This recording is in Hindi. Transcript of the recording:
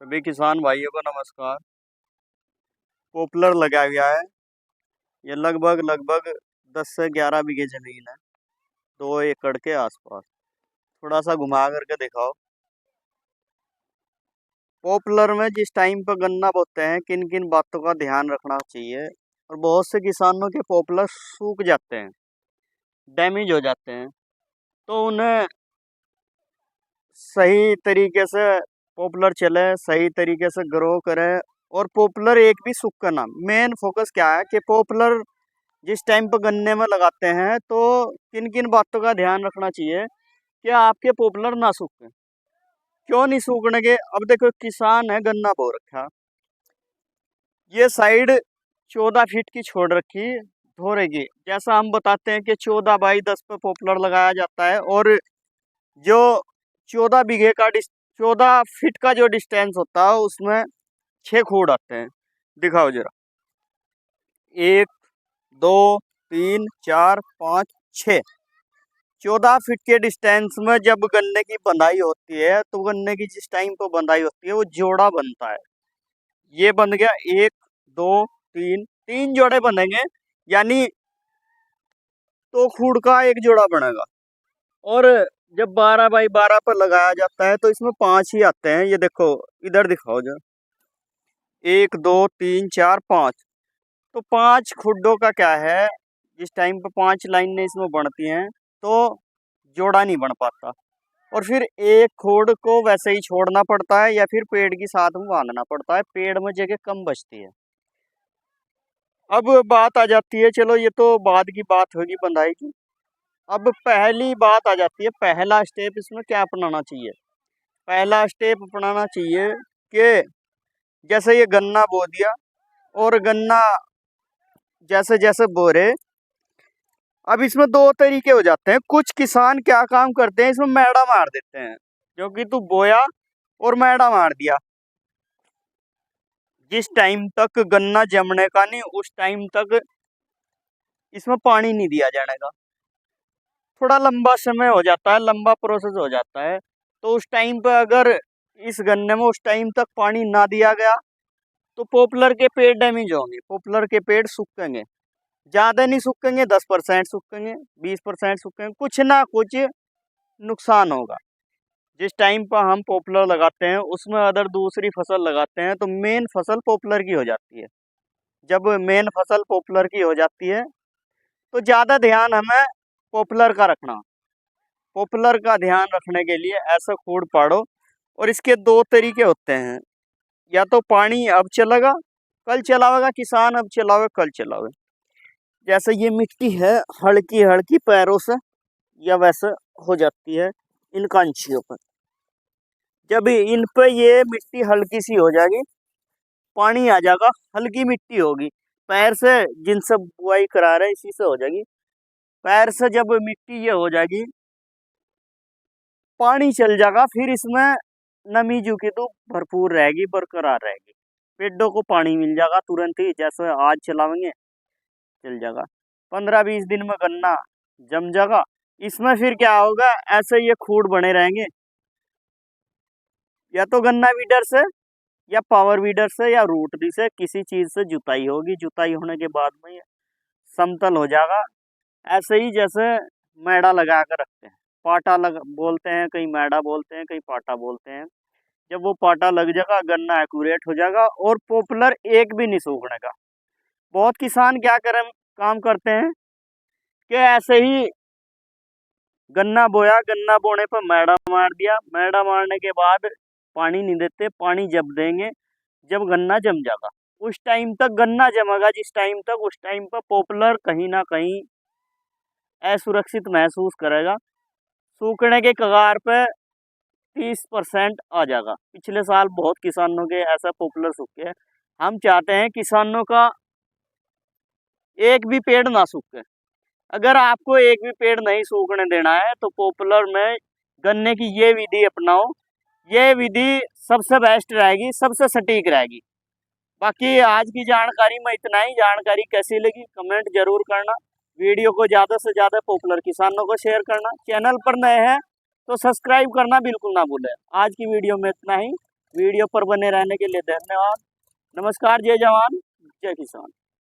सभी किसान भाइयों को नमस्कार। पॉपुलर लगा हुआ है। ये लगभग लगभग 10 से 11 बीघे जमीन है, 2 एकड़ के आसपास। थोड़ा सा घुमा करके दिखाओ। पॉपुलर में जिस टाइम पर गन्ना बोते हैं किन किन बातों का ध्यान रखना चाहिए। और बहुत से किसानों के पॉपुलर सूख जाते हैं, डैमेज हो जाते हैं, तो उन्हें सही तरीके से पॉपुलर चले, सही तरीके से ग्रो करे। और पॉपुलर एक भी सूखा ना। मेन फोकस क्या है कि पॉपुलर जिस टाइम पर गन्ने में लगाते हैं तो किन किन बातों का ध्यान रखना चाहिए कि आपके पॉपुलर ना सूखे। क्यों नहीं सूखने के? अब देखो, किसान है, गन्ना बो रखा, ये साइड 14 फीट की छोड़ रखी धोरेगी। जैसा हम बताते हैं कि 14 बाई 10 पे पॉपुलर लगाया जाता है, और जो 14 बीघे का 14 फीट का जो डिस्टेंस होता है उसमें 6 खूड़ आते हैं। दिखाओ जरा, 1 2 3 4 5 6। 14 फीट के डिस्टेंस में जब गन्ने की बंधाई होती है तो गन्ने की जिस टाइम पर बंधाई होती है वो जोड़ा बनता है। ये बन गया 1 2 3, 3 जोड़े बनेंगे, यानी तो खूड़ का एक जोड़ा बनेगा। और जब 12 बाई 12 पर लगाया जाता है तो इसमें 5 ही आते हैं। ये देखो, इधर दिखाओ जो 1 2 3 4 5। तो 5 खुड्डों का क्या है, जिस टाइम पर 5 लाइनें इसमें बनती हैं तो जोड़ा नहीं बन पाता, और फिर एक खोड को वैसे ही छोड़ना पड़ता है या फिर पेड़ की साथ में बांधना पड़ता है। पेड़ में जगह कम बचती है। अब बात आ जाती है, चलो ये तो बाद की बात होगी बंधाई की। अब पहली बात आ जाती है, पहला स्टेप इसमें क्या अपनाना चाहिए। पहला स्टेप अपनाना चाहिए कि जैसे ये गन्ना बो दिया, और गन्ना जैसे जैसे बोरे, अब इसमें 2 तरीके हो जाते हैं। कुछ किसान क्या काम करते हैं, इसमें मैड़ा मार देते हैं, क्योंकि तू बोया और मैड़ा मार दिया। जिस टाइम तक गन्ना जमने का नहीं, उस टाइम तक इसमें पानी नहीं दिया जाने का। थोड़ा लंबा समय हो जाता है, लंबा प्रोसेस हो जाता है। तो उस टाइम पे अगर इस गन्ने में उस टाइम तक पानी ना दिया गया तो पॉपुलर के पेड़ डैमेज होंगे, पॉपुलर के पेड़ सूखेंगे। ज़्यादा नहीं सूखेंगे, 10% सूखेंगे, 20% सूखेंगे, कुछ ना कुछ नुकसान होगा। जिस टाइम पर हम पॉपुलर लगाते हैं उसमें अगर दूसरी फसल लगाते हैं तो मेन फसल पॉपुलर की हो जाती है। जब मेन फसल पॉपुलर की हो जाती है तो ज़्यादा ध्यान हमें पॉपुलर का रखना। पॉपुलर का ध्यान रखने के लिए ऐसा खूड़ पाड़ो। और इसके 2 तरीके होते हैं, या तो पानी अब चलेगा कल चलावेगा किसान, अब चलावे कल चलावे। जैसे ये मिट्टी है, हल्की हल्की पैरों से या वैसे हो जाती है इन कांचियों पर। जब इन पे ये मिट्टी हल्की सी हो जाएगी, पानी आ जाएगा, हल्की मिट्टी होगी, पैर से जिनसे बुआई करा रहे इसी से हो जाएगी। पैर से जब मिट्टी ये हो जाएगी, पानी चल जाएगा, फिर इसमें नमी जो की तो भरपूर रहेगी, बरकरार रहेगी। पेड़ों को पानी मिल जाएगा तुरंत ही, जैसे आज चलावेंगे चल जाएगा। 15-20 दिन में गन्ना जम जाएगा। इसमें फिर क्या होगा, ऐसे ये खूड़ बने रहेंगे, या तो गन्ना वीडर से या पावर वीडर से या रूटरी से किसी चीज से जुताई होगी। जुताई होने के बाद में ये समतल हो जाएगा, ऐसे ही जैसे मैड़ा लगा कर रखते हैं। पाटा लग बोलते हैं, कहीं मैड़ा बोलते हैं, कहीं पाटा बोलते हैं। जब वो पाटा लग जाएगा, गन्ना एक्यूरेट हो जाएगा और पॉपुलर एक भी नहीं सूखने का। बहुत किसान क्या करें काम करते हैं कि ऐसे ही गन्ना बोया, गन्ना बोने पर मैड़ा मार दिया, मैड़ा मारने के बाद पानी नहीं देते। पानी जब देंगे जब गन्ना जम जाएगा, उस टाइम तक गन्ना जमेगा। जिस टाइम तक, उस टाइम पर पॉपुलर कहीं ना कहीं असुरक्षित महसूस करेगा, सूखने के कगार पे 30% आ जाएगा। पिछले साल बहुत किसानों के ऐसा पॉपुलर सूखे हैं। हम चाहते हैं किसानों का एक भी पेड़ ना सूखे। अगर आपको एक भी पेड़ नहीं सूखने देना है तो पॉपुलर में गन्ने की ये विधि अपनाओ। ये विधि सबसे बेस्ट रहेगी, सबसे सटीक रहेगी। बाकी आज की जानकारी में इतना ही। जानकारी कैसी लगी कमेंट जरूर करना। वीडियो को ज़्यादा से ज़्यादा पॉपुलर किसानों को शेयर करना। चैनल पर नए हैं तो सब्सक्राइब करना बिल्कुल ना भूलें। आज की वीडियो में इतना ही। वीडियो पर बने रहने के लिए धन्यवाद। नमस्कार, जय जवान जय किसान।